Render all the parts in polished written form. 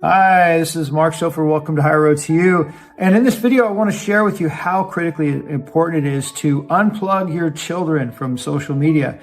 Hi, this is Mark Sofer. Welcome to High Road to You. And in this video, I want to share with you how critically important it is to unplug your children from social media.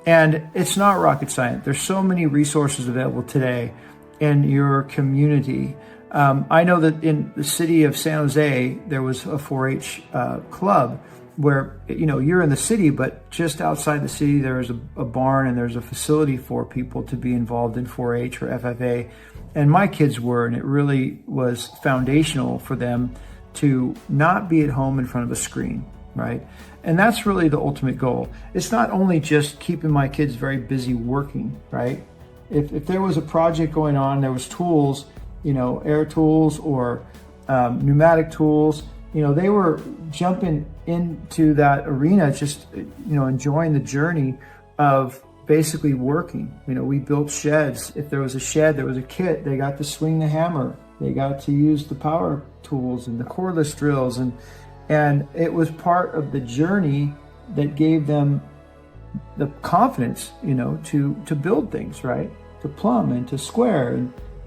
And it's not rocket science. There's so many resources available today in your community. I know that in the city of San Jose, there was a 4-H club where, you're in the city, but just outside the city, there's a barn and there's a facility for people to be involved in 4-H or FFA. And my kids were, and it really was foundational for them to not be at home in front of a screen, right? And that's really the ultimate goal. It's not only just keeping my kids very busy working, right? If there was a project going on, there was tools, air tools or pneumatic tools, they were jumping into that arena, just, enjoying the journey of basically working. We built sheds. If there was a shed, there was a kit. They got to swing the hammer. They got to use the power tools and the cordless drills. And it was part of the journey that gave them the confidence, to build things, right? To plumb and to square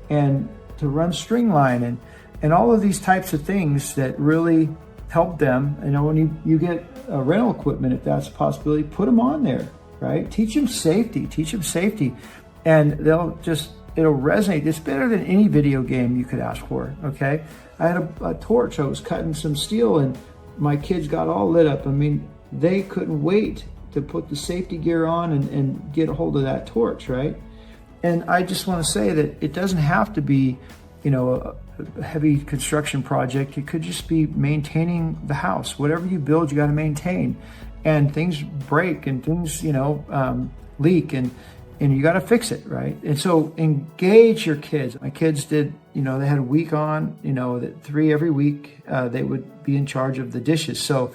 and to run string line and all of these types of things that really help them. When you get rental equipment, if that's a possibility, put them on there. Right? Teach them safety, and it'll resonate. It's better than any video game you could ask for. Okay. I had a torch. I was cutting some steel and my kids got all lit up. I mean, they couldn't wait to put the safety gear on and get a hold of that torch. Right. And I just want to say that it doesn't have to be, a heavy construction project. It could just be maintaining the house. Whatever you build, you got to maintain. And things break and things, leak and you got to fix it, right? And so engage your kids. My kids did, they had a week on, that 3 every week, they would be in charge of the dishes. So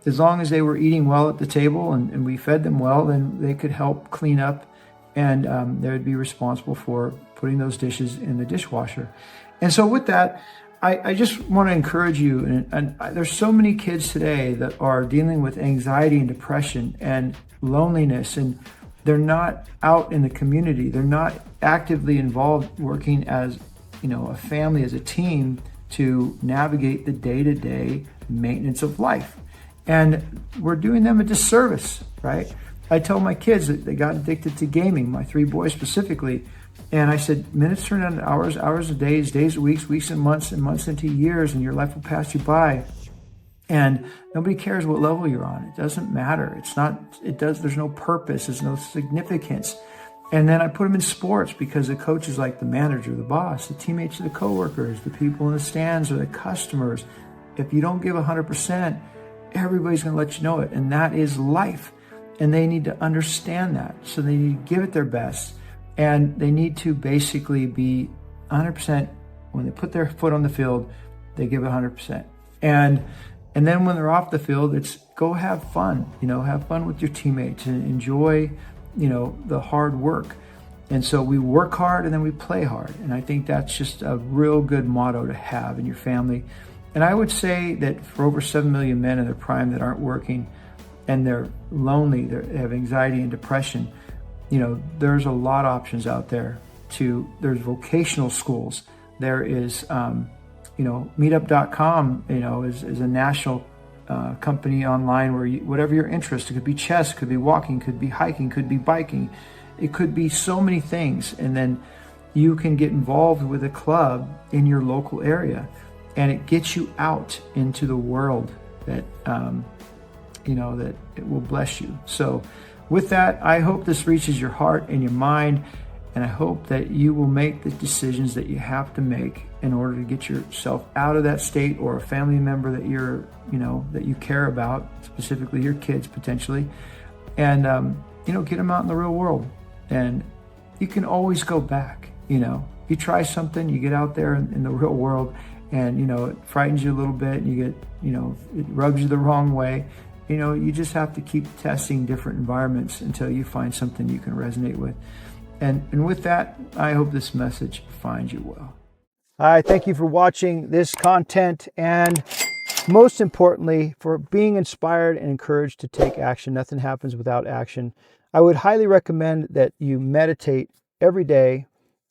as long as they were eating well at the table and we fed them well, then they could help clean up and they would be responsible for putting those dishes in the dishwasher. And so with that, I just want to encourage you, and there's so many kids today that are dealing with anxiety and depression and loneliness, and they're not out in the community. They're not actively involved working as, a family, as a team to navigate the day-to-day maintenance of life. And we're doing them a disservice, right? I tell my kids that they got addicted to gaming, my 3 boys specifically. And I said, minutes turn into hours, hours of days, days of weeks, weeks and months into years, and your life will pass you by. And nobody cares what level you're on. It doesn't matter. There's no purpose. There's no significance. And then I put them in sports because the coach is like the manager, the boss, the teammates are the coworkers, the people in the stands are the customers. If you don't give 100%, everybody's going to let you know it. And that is life. And they need to understand that. So they need to give it their best. And they need to basically be 100%. When they put their foot on the field, they give it 100%. And then when they're off the field, it's go have fun. Have fun with your teammates and enjoy, the hard work. And so we work hard and then we play hard. And I think that's just a real good motto to have in your family. And I would say that for over 7 million men in their prime that aren't working and they're lonely, they have anxiety and depression, there's a lot of options out there. There's vocational schools. There is, meetup.com, is a national company online where whatever your interest, it could be chess, could be walking, could be hiking, could be biking. It could be so many things. And then you can get involved with a club in your local area and it gets you out into the world that, that it will bless you. So with that, I hope this reaches your heart and your mind, and I hope that you will make the decisions that you have to make in order to get yourself out of that state, or a family member that that you care about, specifically your kids potentially, and get them out in the real world. And you can always go back. You try something, you get out there in the real world, and it frightens you a little bit, and you get it rubs you the wrong way. You just have to keep testing different environments until you find something you can resonate with. And with that, I hope this message finds you well. Hi, thank you for watching this content, and most importantly, for being inspired and encouraged to take action. Nothing happens without action. I would highly recommend that you meditate every day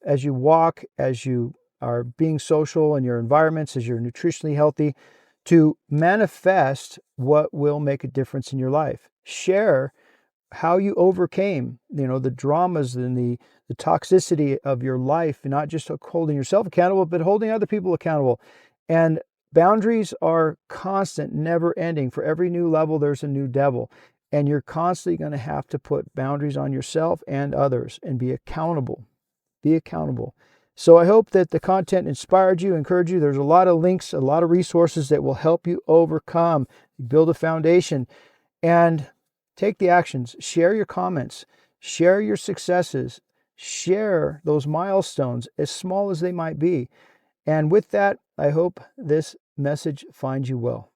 as you walk, as you are being social in your environments, as you're nutritionally healthy, to manifest what will make a difference in your life. Share how you overcame, the dramas and the toxicity of your life, and not just holding yourself accountable, but holding other people accountable. And boundaries are constant, never ending. For every new level, there's a new devil. And you're constantly going to have to put boundaries on yourself and others and be accountable. Be accountable. So I hope that the content inspired you, encouraged you. There's a lot of links, a lot of resources that will help you overcome, build a foundation, and take the actions. Share your comments, share your successes, share those milestones, as small as they might be. And with that, I hope this message finds you well.